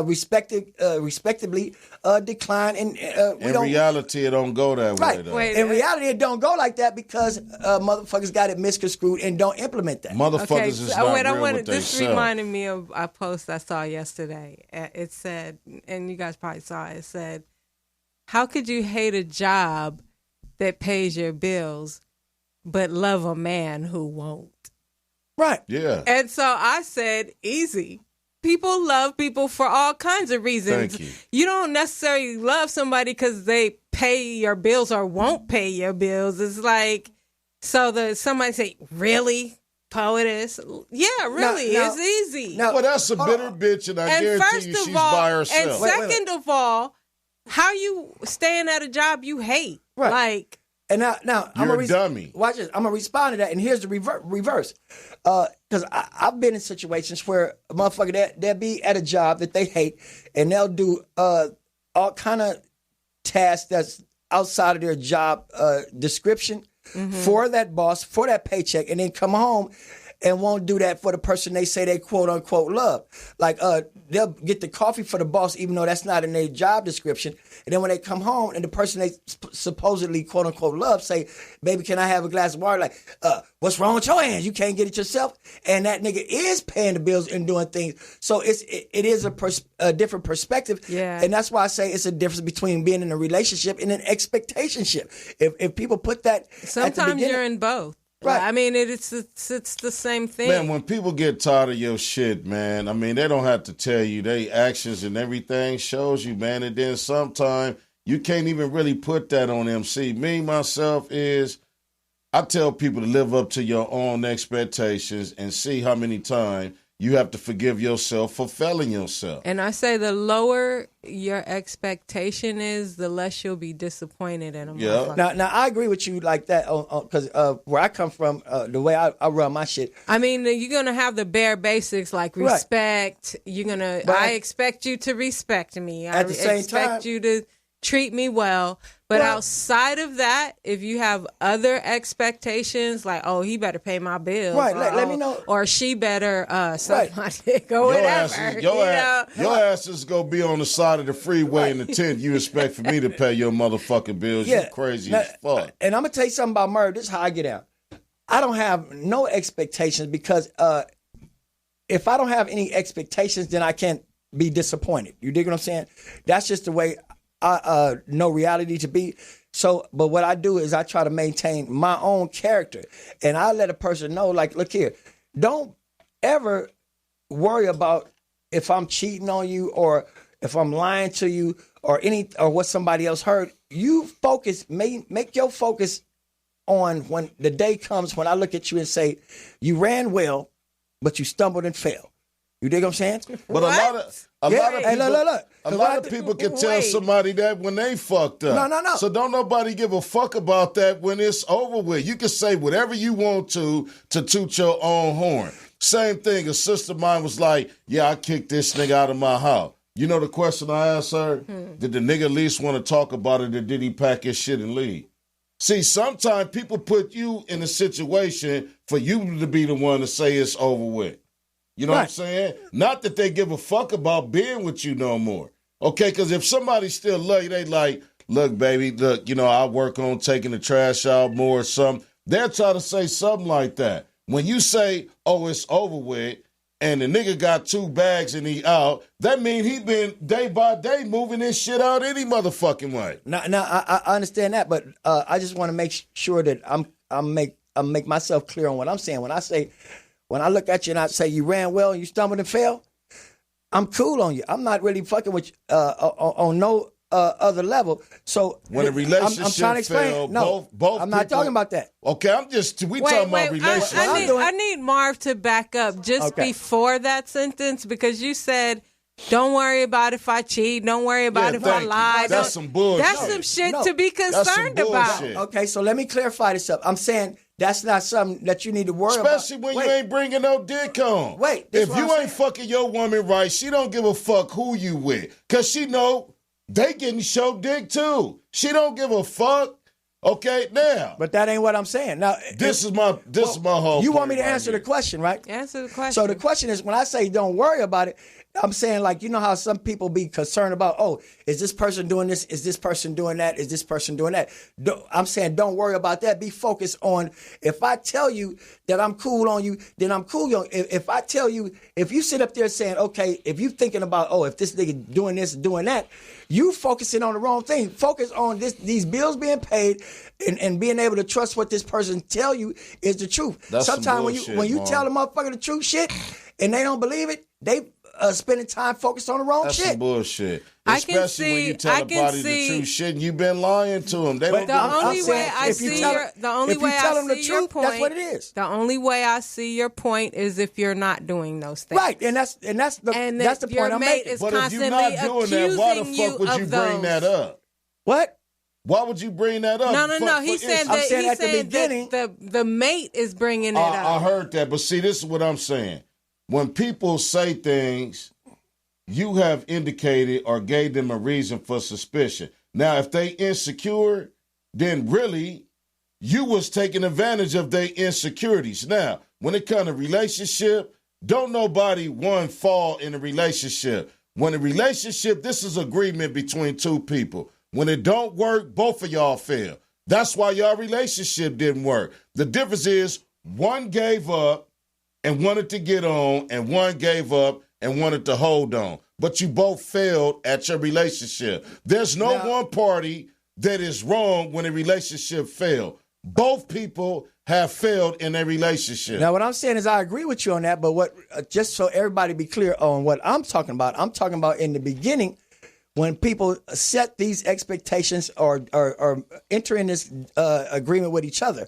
Respectively decline. And in reality, it don't go that way, though. In reality, it don't go like that because motherfuckers got it misconstrued and don't implement that. Motherfuckers is not real with This reminded me of a post I saw yesterday. It said, and you guys probably saw it, it said, how could you hate a job that pays your bills, but love a man who won't? Right. Yeah. And so I said, easy. People love people for all kinds of reasons. Thank you. You don't necessarily love somebody because they pay your bills or won't pay your bills. It's like, somebody say, really? Poetess? Yeah, really. It's easy. Well, that's a bitter bitch, and I guarantee you she's by herself. And second of all, how you staying at a job you hate? Right. Like, and now you're a dummy. Watch this. I'm gonna respond to that, and here's the reverse. Because I've been in situations where a motherfucker they'll be at a job that they hate, and they'll do all kind of tasks that's outside of their job description for that boss, for that paycheck, and then come home and won't do that for the person they say they quote unquote love. Like they'll get the coffee for the boss even though that's not in their job description. And then when they come home and the person they supposedly quote unquote love say, baby, can I have a glass of water? Like, what's wrong with your hands? You can't get it yourself. And that nigga is paying the bills and doing things. So it is a different perspective. Yeah. And that's why I say it's a difference between being in a relationship and an expectationship. If people put that sometimes you're in both. Right. I mean, it's the same thing. Man, when people get tired of your shit, man, I mean, they don't have to tell you. They actions and everything shows you, man. And then sometimes you can't even really put that on them. See, me, myself, I tell people to live up to your own expectations and see how many times you have to forgive yourself for failing yourself. And I say the lower your expectation is, the less you'll be disappointed in them. Yeah. Now I agree with you like that because where I come from, the way I run my shit. I mean, you're gonna have the bare basics like respect. Right. You're gonna. I expect you to respect me. At the same time, expect you to treat me well. But outside of that, if you have other expectations, like, oh, he better pay my bills. Right, or, let me know. Or she better suck my dick or whatever. Your ass is going to be on the side of the freeway in the tent. You expect for me to pay your motherfucking bills. Yeah. You crazy as fuck. And I'm going to tell you something about Merv. This is how I get out. I don't have no expectations because if I don't have any expectations, then I can't be disappointed. You dig what I'm saying? That's just the way I know reality to be. So, but what I do is I try to maintain my own character, and I let a person know, like, look here, don't ever worry about if I'm cheating on you or if I'm lying to you or what somebody else heard. You focus, make your focus on when the day comes when I look at you and say, you ran well, but you stumbled and fell. You dig what I'm saying? But a lot of people can tell somebody that when they fucked up. No. So don't nobody give a fuck about that when it's over with. You can say whatever you want to toot your own horn. Same thing. A sister of mine was like, yeah, I kicked this nigga out of my house. You know the question I asked her? Did the nigga at least want to talk about it, or did he pack his shit and leave? See, sometimes people put you in a situation for you to be the one to say it's over with. You know what I'm saying? Not that they give a fuck about being with you no more. Okay, because if somebody still love you, they like, look, baby, look, I work on taking the trash out more or something. They'll try to say something like that. When you say, oh, it's over with, and the nigga got 2 bags and he out, that mean he been day by day moving this shit out any motherfucking way. Now, I understand that, but I just want to make sure that I make myself clear on what I'm saying. When I look at you and I say you ran well and you stumbled and fell, I'm cool on you. I'm not really fucking with you on no other level. So when a relationship I'm trying to explain. failed, no, both I'm not people, talking about that. Okay, we talking about relationships. I need Marv to back up just before that sentence, because you said, don't worry about if I cheat. Don't worry about if I lie. That's some bullshit. That's some shit to be concerned about. Okay, so let me clarify this up. I'm saying that's not something that you need to worry Especially about. when you ain't bringing no dick home. If you ain't fucking your woman right, she don't give a fuck who you with. Because she know they getting show dick too. She don't give a fuck. Okay, now. But that ain't what I'm saying. Now, this is my whole You want me to right answer here. the question, right? Answer the question. So the question is, when I say don't worry about it, I'm saying, like, you know how some people be concerned about, oh, is this person doing this? Is this person doing that? Is this person doing that? I'm saying don't worry about that. Be focused on, if I tell you that I'm cool on you, then I'm cool on you. If I tell you, if you sit up there saying, okay, if you thinking about, oh, if this nigga doing this, doing that, you focusing on the wrong thing. Focus on these bills being paid and being able to trust what this person tell you is the truth. That's sometimes when you tell a motherfucker the truth shit and they don't believe it, they spending time focused on the wrong That's shit. some bullshit. I can Especially when you tell a body the true shit and you've been lying to them. They don't The only way I see your point, that's what it is. The only way I see your point is if you're not doing those things. Right, and that's the point I'm making. But if you're not doing that, why the fuck would you bring that up? What? Why would you bring that up? No. He's saying that the beginning, the mate is bringing it up. I heard that, but see, this is what I'm saying. When people say things, you have indicated or gave them a reason for suspicion. Now, if they insecure, then really you was taking advantage of their insecurities. Now, when it comes to relationship, don't nobody fall in a relationship. When a relationship, this is agreement between two people. When it don't work, both of y'all fail. That's why y'all relationship didn't work. The difference is one gave up and wanted to get on, and one gave up and wanted to hold on. But you both failed at your relationship. There's no one party that is wrong when a relationship failed. Both people have failed in a relationship. Now, what I'm saying is I agree with you on that, but what just so everybody be clear on what I'm talking about in the beginning, when people set these expectations or enter in this agreement with each other.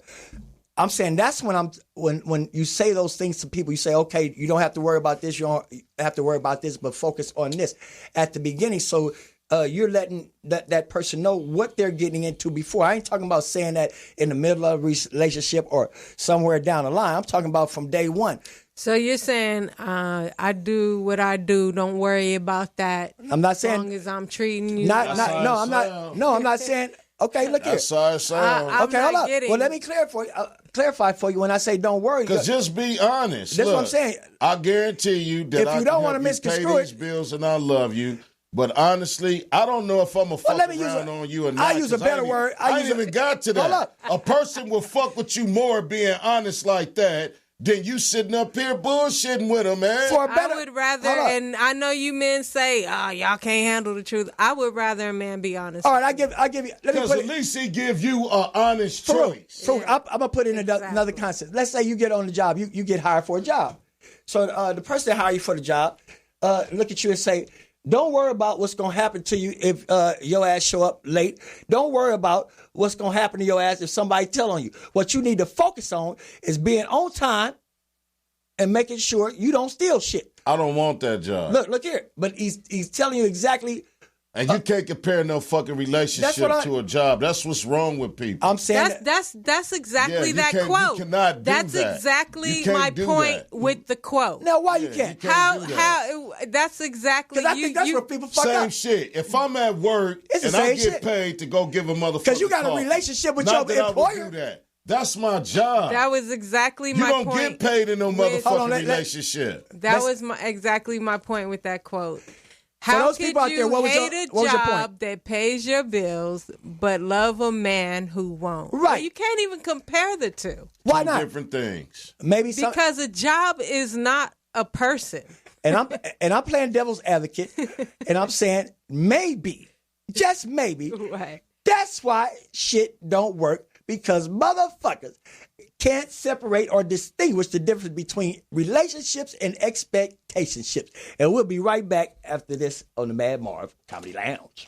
I'm saying that's when you say those things to people, you say, okay, you don't have to worry about this, you don't have to worry about this, but focus on this at the beginning. So you're letting that person know what they're getting into before. I ain't talking about saying that in the middle of a relationship or somewhere down the line. I'm talking about from day one. So you're saying I do what I do. Don't worry about that. I'm not saying as long as I'm treating you. I'm not saying. Okay, look here. That's how it sounds. Okay, hold up. Well, let me clarify for you when I say don't worry. Because just be honest. That's what I'm saying. I guarantee you that if you don't want to misconstrue pay these bills and I love you. But honestly, I don't know if I'm going to fuck around on you or not. I use a better word. I ain't even got to that. Hold up. A person will fuck with you more being honest like that than you sitting up here bullshitting with them, man. I would rather, and I know you men say, y'all can't handle the truth. I would rather a man be honest. All right, I give you. Because at least he give you an honest choice. So I'm going to put in another concept. Let's say you get on the job. You get hired for a job. So the person that hired you for the job look at you and say, don't worry about what's going to happen to you if your ass show up late. Don't worry about what's going to happen to your ass if somebody tell on you. What you need to focus on is being on time and making sure you don't steal shit. I don't want that job. Look here. But he's telling you exactly. And you can't compare no fucking relationship to a job. That's what's wrong with people. I'm saying that's exactly that quote. You cannot do that's that. Exactly my point with the quote. Now, why you can't? How? That's exactly. Because I think that's where people fuck same up. shit. If I'm at work and I get paid to go give a motherfucker because you got a relationship with your employer. I would do that. That's my job. That was exactly my point. You don't get paid in no motherfucking relationship. That was exactly my point with that quote. For How those could people out you there, what was hate your a point? job that pays your bills but love a man who won't? Right. Well, you can't even compare the two. Why Two not? different things. Maybe because a job is not a person. And I'm playing devil's advocate, and I'm saying maybe, just maybe, right. That's why shit don't work, because motherfuckers can't separate or distinguish the difference between relationships and expectationships. And we'll be right back after this on the Madd Marv Comedy Lounge.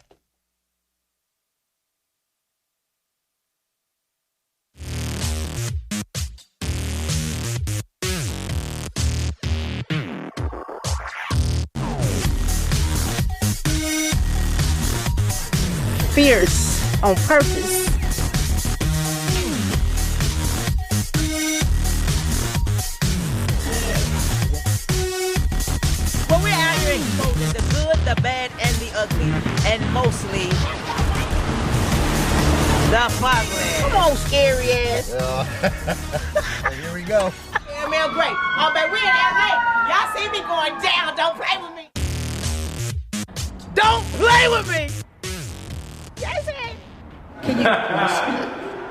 Fierce on purpose. Well, we're out here exposing the good, the bad, and the ugly, and mostly the fugly. Come on, scary ass. Here we go. Yeah, man, great. Oh, man, we in LA. Y'all see me going down. Don't play with me. Don't play with me. Yes, man. Can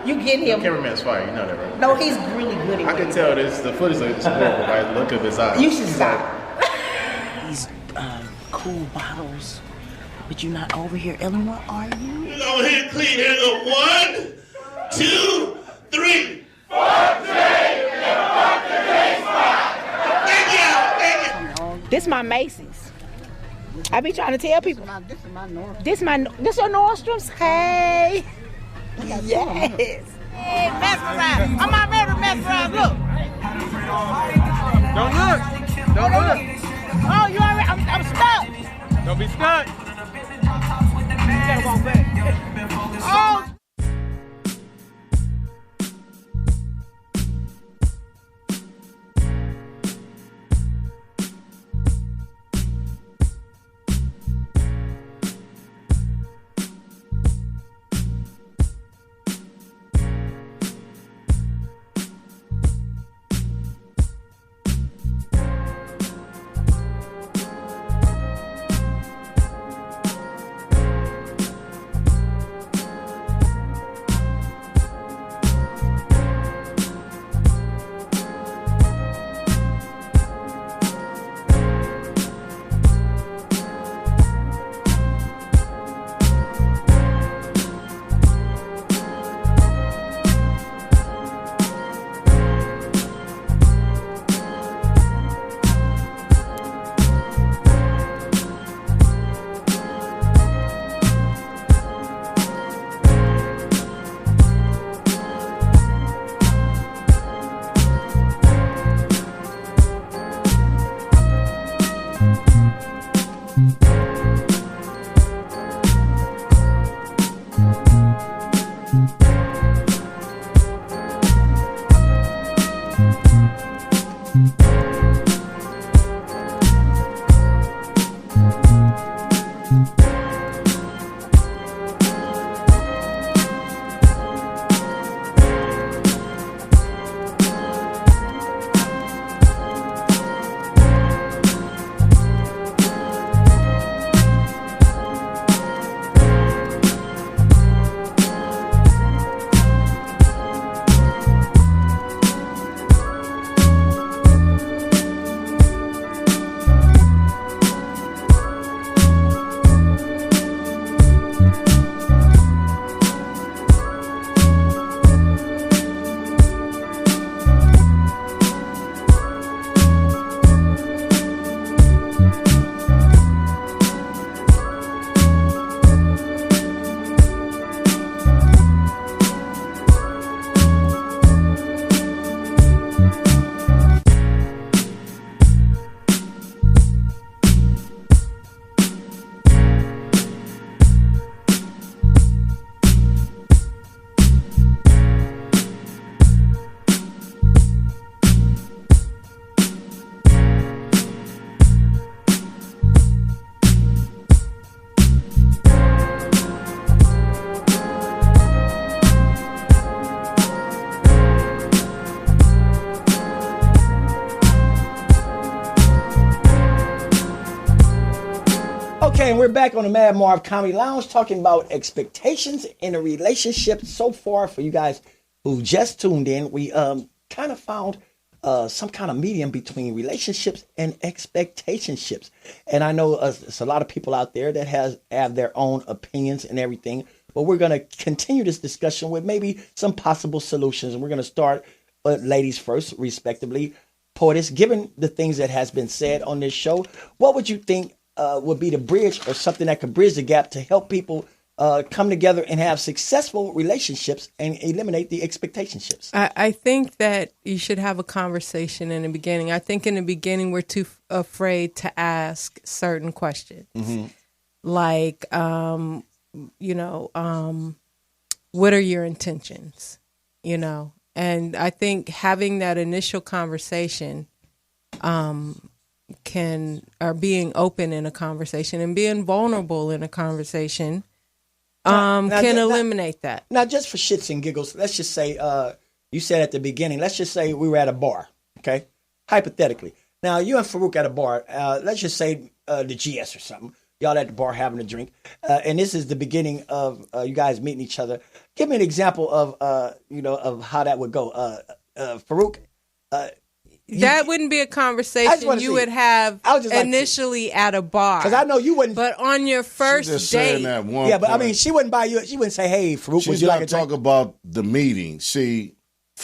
you get him? The cameraman's fire, you know that, right? No, he's really good at I can tell this. The footage is horrible by the look of his eyes. You should stop. These cool bottles. But you're not over here, Eleanor, are you? You go ahead and clean. Here go 1, 2, 3. This This my Macy's. I be trying to tell people. This is my Nordstrom. This your Nordstrom's? Hey. Yes. Hey, mesmerize. I'm already mesmerized. Look. Don't look. Don't look. Oh, you already? I'm stuck. Don't be stuck. You gotta walk back. Oh. Okay, and we're back on the Madd Marv Comedy Lounge talking about expectations in a relationship. So far, for you guys who just tuned in, we kind of found some kind of medium between relationships and expectationships. And I know there's a lot of people out there that have their own opinions and everything, but we're going to continue this discussion with maybe some possible solutions. And we're going to start ladies first, respectively. Poetess, given the things that has been said on this show, what would you think would be the bridge or something that could bridge the gap to help people come together and have successful relationships and eliminate the expectationships? I think that you should have a conversation in the beginning. I think in the beginning we're too afraid to ask certain questions. Mm-hmm. Like, what are your intentions? And I think having that initial conversation being open in a conversation and being vulnerable in a conversation can eliminate that. Now, just for shits and giggles, let's just say, you said at the beginning, let's just say we were at a bar, okay? Hypothetically. Now, you and Faarooq at a bar, let's just say the GS or something. Y'all at the bar having a drink. And this is the beginning of you guys meeting each other. Give me an example of, of how that would go. Faarooq, that wouldn't be a conversation you would have initially at a bar. Because I know you wouldn't. But on your first date. Yeah, but I mean, she wouldn't buy you. She wouldn't say, hey, Faarooq, would you like a drink? Talk about the meeting. See,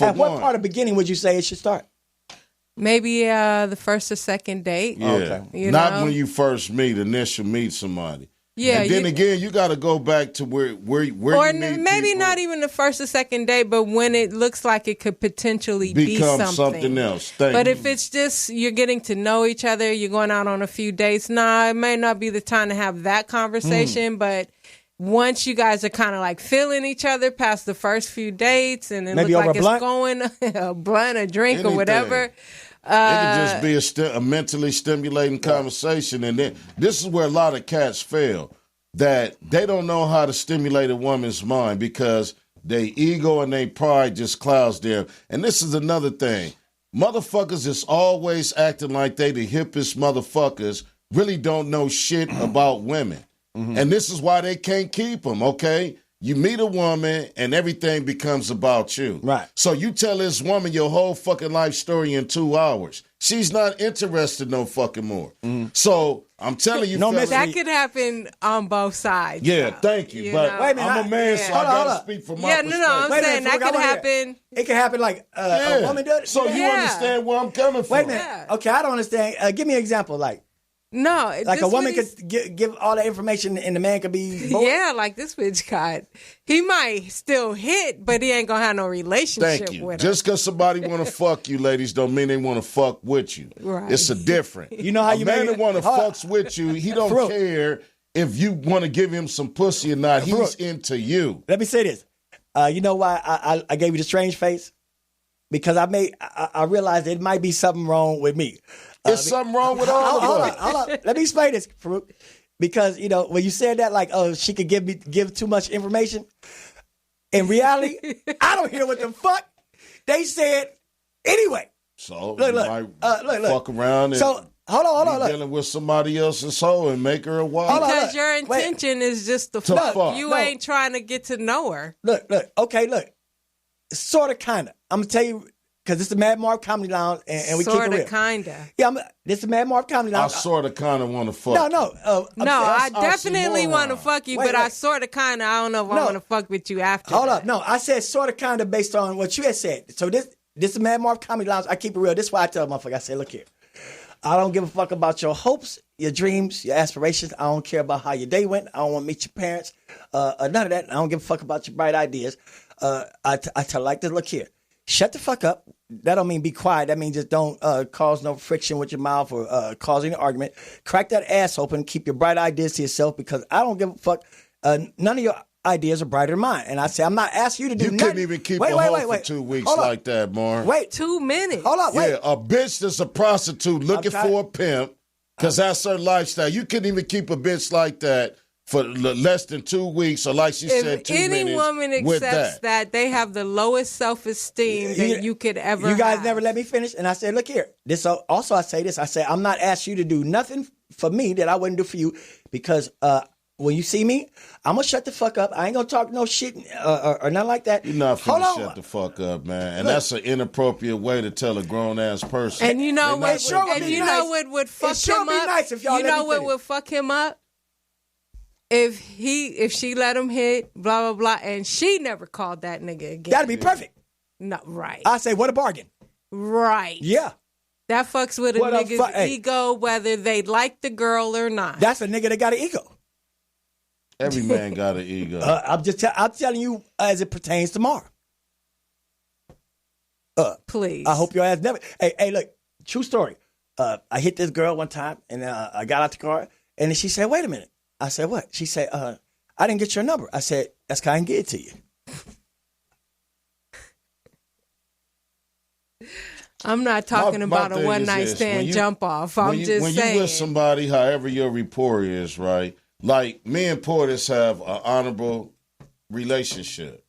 at what part of the beginning would you say it should start? Maybe the first or second date. Yeah, okay. Not when you first meet somebody. Yeah, and then again, you got to go back to where or you meet maybe people. not even the first or second date, but when it looks like it could potentially become be something else. But if it's just you're getting to know each other, you're going out on a few dates, it may not be the time to have that conversation. But once you guys are kind of like feeling each other past the first few dates, and it looks like it's going a blunt, a drink, or whatever. It could just be a mentally stimulating conversation. And then this is where a lot of cats fail, that they don't know how to stimulate a woman's mind because their ego and their pride just clouds them. And this is another thing. Motherfuckers is always acting like they the hippest motherfuckers, really don't know shit about women. And this is why they can't keep them, okay? You meet a woman and everything becomes about you. Right. So you tell this woman your whole fucking life story in 2 hours. She's not interested no fucking more. So I'm telling you, fellas, that could happen on both sides. Yeah, thank you. But wait a minute, I'm a man, so I gotta speak from my perspective. I'm saying that could happen. It can happen like a woman does it. So you understand where I'm coming from. Wait a minute. Okay, I don't understand. Give me an example. Like a woman could give all the information and the man could be bored. Yeah, like this bitch got. He might still hit, but he ain't gonna have no relationship Thank you. with her. Just because somebody want to fuck you, ladies, don't mean they want to fuck with you. Right. It's a different. You know how you man make that want to fucks with you, he don't care if you want to give him some pussy or not. He's into you. Let me say this. You know why I gave you the strange face? Because I realized it might be something wrong with me. There's something wrong with all of us. Hold on. Let me explain this, Faarooq. Because, when you said that, like, she could give too much information. In reality, I don't hear what the fuck they said anyway. So look, might fuck around and so, hold on. dealing with somebody else's soul and make her a wife. Because your intention is just to fuck. You ain't trying to get to know her. Look. Okay, look. Sort of, kind of. I'm going to tell you. Because this is the Madd Marv Comedy Lounge, and we keep it real. Sort of, kind of. Yeah, this is the Madd Marv Comedy Lounge. I sort of, kind of want to fuck. No. I definitely want to fuck you, but I sort of, kind of, I don't know if I want to fuck with you after. Hold up. No, I said sort of, kind of based on what you had said. So this is the Madd Marv Comedy Lounge. I keep it real. This is why I tell motherfucker, I say, look here. I don't give a fuck about your hopes, your dreams, your aspirations. I don't care about how your day went. I don't want to meet your parents. None of that. I don't give a fuck about your bright ideas. I tell like this, look here. Shut the fuck up. That don't mean be quiet. That means just don't cause no friction with your mouth or cause any argument. Crack that ass open. Keep your bright ideas to yourself because I don't give a fuck. None of your ideas are brighter than mine. And I say, I'm not asking you to do nothing. You couldn't even keep a hoe for 2 weeks like that, Marv. Wait. 2 minutes. Hold up, wait. Yeah, a bitch that's a prostitute looking for a pimp because that's her lifestyle. You couldn't even keep a bitch like that for less than 2 weeks, or like she said, 2 minutes. Any woman accepts that, they have the lowest self-esteem that you could ever You guys have. never let me finish. And I said, look here. Also, I say this. I say, I'm not asking you to do nothing for me that I wouldn't do for you because when you see me, I'm going to shut the fuck up. I ain't going to talk no shit or nothing like that. You're not finna shut the fuck up, man. And that's an inappropriate way to tell a grown-ass person. And you know what? What would fuck him up? Nice if y'all you know what would fuck him up? If she let him hit, blah, blah, blah, and she never called that nigga again. That'd be perfect. No, right. I say, what a bargain. Right. Yeah. That fucks with a nigga's ego, whether they like the girl or not. That's a nigga that got an ego. Every man got an ego. I'm telling you as it pertains to Marv. Please. I hope your ass never. Hey, look, true story. I hit this girl one time, and I got out the car, and then she said, wait a minute. I said, what? She said, I didn't get your number. I said, that's because I didn't get it to you. I'm not talking about a one-night stand jump off. I'm just saying. When you with somebody, however your rapport is, right? Like, me and Poetess have an honorable relationship.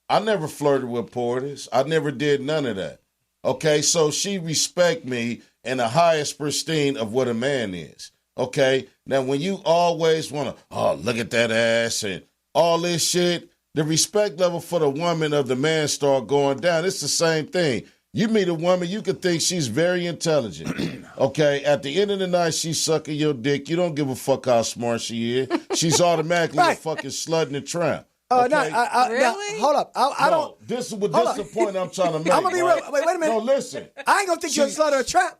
I never flirted with Poetess. I never did none of that. Okay? So she respect me in the highest pristine of what a man is. Okay? Now, when you always want to, look at that ass and all this shit, the respect level for the woman of the man start going down. It's the same thing. You meet a woman, you could think she's very intelligent. Okay? At the end of the night, she's sucking your dick. You don't give a fuck how smart she is. She's automatically a fucking slut and a tramp. Oh, Okay? Really? Hold up. I don't. This is the point I'm trying to make. I'm gonna be real. Wait a minute. No, listen. I ain't gonna think you're a slut or a trap.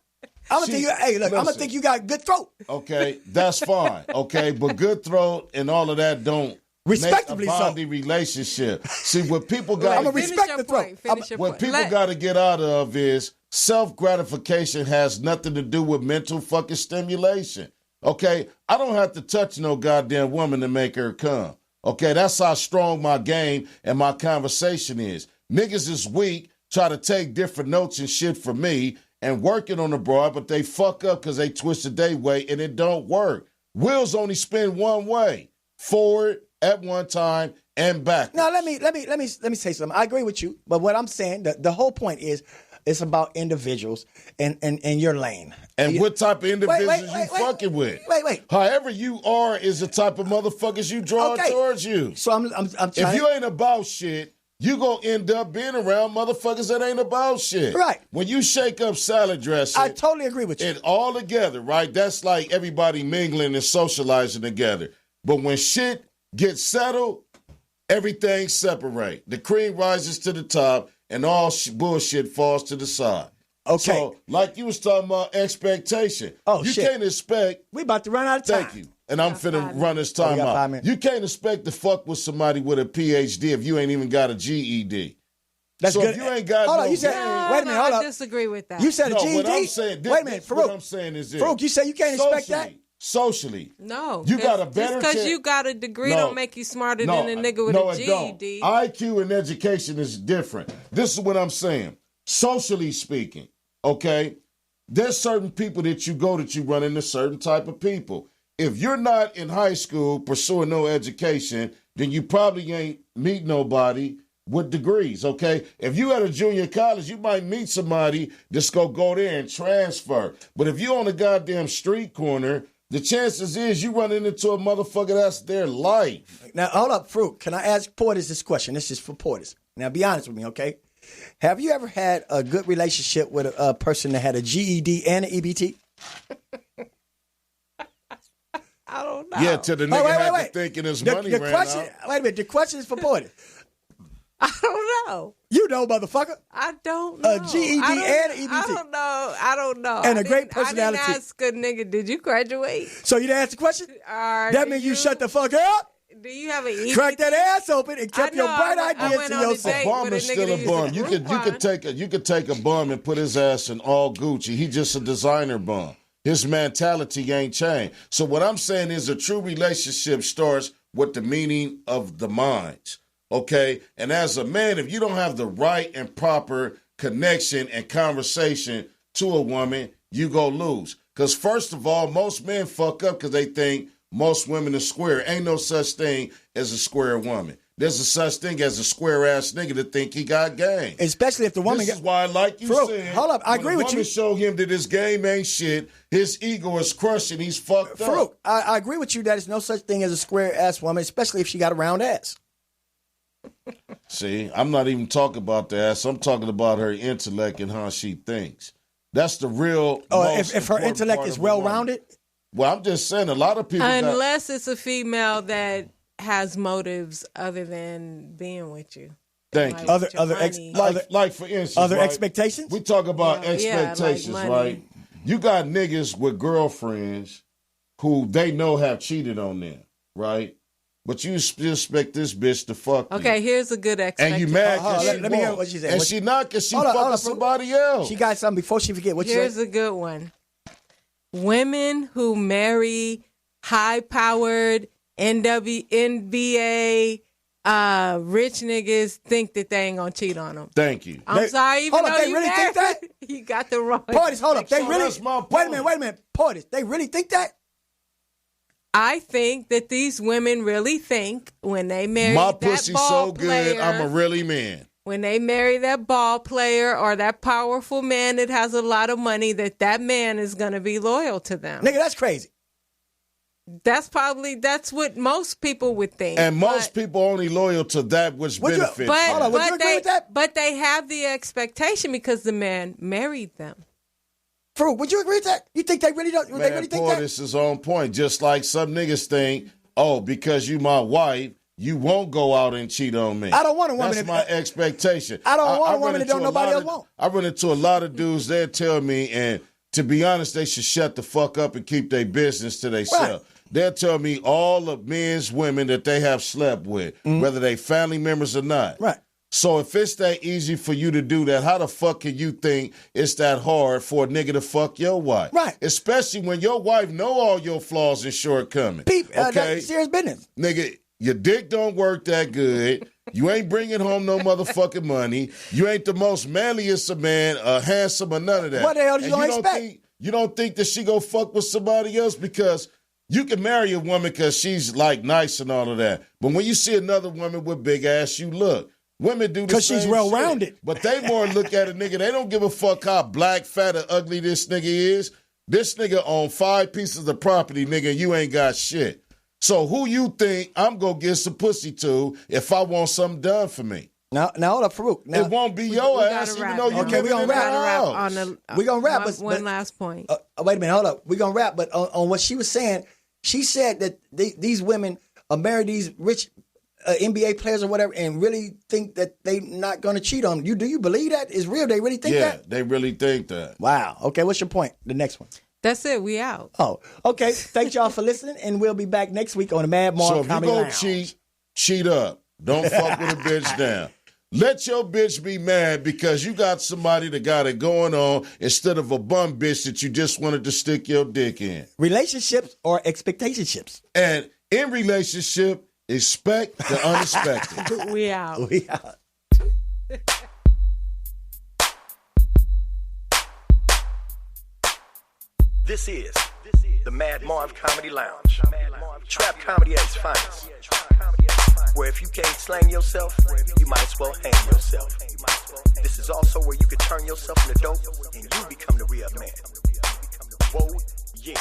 I'm gonna think you. Hey, look. I'm gonna listen. think you got good throat. Okay, that's fine. Okay, but good throat and all of that don't Respectively make a so. bonding relationship. See, what people got. I'm gonna respect the throat. What people got to get out of is self-gratification has nothing to do with mental fucking stimulation. Okay, I don't have to touch no goddamn woman to make her come. Okay, that's how strong my game and my conversation is. Niggas is weak, try to take different notes and shit from me and working on the broad, but they fuck up because they twisted their way and it don't work. Wheels only spin one way, forward at one time and back. Now let me say something. I agree with you, but what I'm saying, the whole point is, it's about individuals and your lane. And what type of individuals wait, you fucking with? Wait. However you are is the type of motherfuckers you draw towards you. So I'm trying. If you ain't about shit, you gonna end up being around motherfuckers that ain't about shit. Right. When you shake up salad dressing, I totally agree with you. It all together, right? That's like everybody mingling and socializing together. But when shit gets settled, everything separate. The cream rises to the top, and all bullshit falls to the side. Okay. So, like you was talking about expectation. Oh, you shit. can't expect. We about to run out of time. Thank you. And I'm finna run this time got 5 out. minutes. You can't expect to fuck with somebody with a PhD if you ain't even got a GED. That's so good. if you ain't got hold no on, you said, game- wait a minute, hold I up. disagree with that. You said a No, GED? what I'm saying, wait a minute, what Faarooq. I'm saying is this. Faarooq, you said you can't expect that? Socially. No. You got a better Just because chance- you got a degree No. don't make you smarter than a nigga with a it don't. GED. IQ and education is different. This is what I'm saying. Socially speaking, okay, there's certain people that you run into certain type of people. If you're not in high school pursuing no education, then you probably ain't meet nobody with degrees, okay? If you at a junior college, you might meet somebody that's going to go there and transfer. But if you on a goddamn street corner, the chances is you running into a motherfucker that's their life. Now, hold up, Faarooq. Can I ask Poetess this question? This is for Poetess. Now, be honest with me, okay? Have you ever had a good relationship with a person that had a GED and an EBT? I don't know. Yeah, till the nigga had to thinking his money the ran question, out. Wait a minute. The question is for Poetess. I don't know. You know, motherfucker. I don't know. A GED and an EBT. I don't know. And I a great didn't- personality. I didn't ask a nigga, did you graduate? So you didn't ask the question? That means you shut the fuck up, Do you have an EBT? crack that ass open, and kept your bright I ideas went to on a yourself. date Bum with a is nigga still that a used to bum. You could take a bum and put his ass in all Gucci. He just a designer bum. His mentality ain't changed. So what I'm saying is a true relationship starts with the meaning of the minds. Okay? And as a man, if you don't have the right and proper connection and conversation to a woman, you go lose. Because first of all, most men fuck up because they think most women are square. Ain't no such thing as a square woman. There's a such thing as a square-ass nigga that think he got game. Especially if the woman... This is why, like you Faarooq, said, hold up, I agree with you. When a woman show him that his game ain't shit, his ego is crushed and he's fucked Faarooq, up. I agree with you that there's no such thing as a square-ass woman, especially if she got a round ass. See, I'm not even talking about the ass. I'm talking about her intellect and how she thinks. That's the real... most if her important intellect part is of a woman. well-rounded? Well, I'm just saying, a lot of people... Unless it's a female that has motives other than being with you. Thank you. Like for instance, other right? expectations? We talk about Yeah, expectations, like money. right? You got niggas with girlfriends who they know have cheated on them, right? But you still expect this bitch to fuck you. Okay, here's a good expectation. And you mad because let me hear what she said. And she not because she Hold on, fucking somebody else. She got something before she forget. What you Here's say? a good one. Women who marry high-powered NBA rich niggas think that they ain't gonna cheat on them. Thank you. I'm sorry, even hold though on, they you really think married, that? you got the wrong. Poetess, hold up. They So really... that's my point. Wait a minute. Poetess, they really think that? I think that these women really think when they marry My that pussy's ball so player, good, I'm a really man. when they marry that ball player or that powerful man that has a lot of money, that man is going to be loyal to them. Nigga, that's crazy. That's what most people would think. And most people only loyal to that which Would you- benefits But, Hold on, them. would you but agree they, with that? but they have the expectation because the man married them. Faarooq, would you agree with that? You think they really don't? They Man, really think that? Poetess is on point. Just like some niggas think, oh, because you my wife, you won't go out and cheat on me. I don't want a woman. That's my expectation. I don't want a woman that don't nobody else want. I run into a lot of dudes. They tell me, and to be honest, they should shut the fuck up and keep their business to themselves. Right. They'll tell me all the men's women that they have slept with, whether they family members or not. Right. So if it's that easy for you to do that, how the fuck can you think it's that hard for a nigga to fuck your wife? Right. Especially when your wife know all your flaws and shortcomings. Okay? That's serious business. Nigga, your dick don't work that good. You ain't bringing home no motherfucking money. You ain't the most manliest of man, handsome or none of that. What the hell do you expect? You don't think that she go fuck with somebody else because you can marry a woman because she's like nice and all of that. But when you see another woman with big ass, you look. Women do the same because she's well-rounded. But they more look at a nigga. They don't give a fuck how black, fat, or ugly this nigga is. This nigga own 5 pieces of property, nigga, and you ain't got shit. So who you think I'm going to give some pussy to if I want something done for me? Now hold up, Faarooq. Now, it won't be your ass, even though you live in the house. We're going to wrap. One last point. Wait a minute, hold up. We're going to wrap, but on what she was saying, she said that these women marry these rich NBA players or whatever and really think that they not going to cheat on you. Do you believe that is real? They really think that? Yeah, they really think that. Wow. Okay, what's your point? The next one. That's it. We out. Oh, okay. Thanks y'all for listening, and we'll be back next week on the Madd Marv Comedy Lounge. So if you go cheat up. Don't fuck with a bitch down. Let your bitch be mad because you got somebody that got it going on instead of a bum bitch that you just wanted to stick your dick in. Relationships or expectationships. And in relationship, expect the unexpected. We out. We out. This is the Madd Marv Comedy Lounge. Trap comedy at its finest. Where if you can't slang yourself, you might as well hang yourself. This is also where you can turn yourself into dope and you become the real man. Whoa, yeah.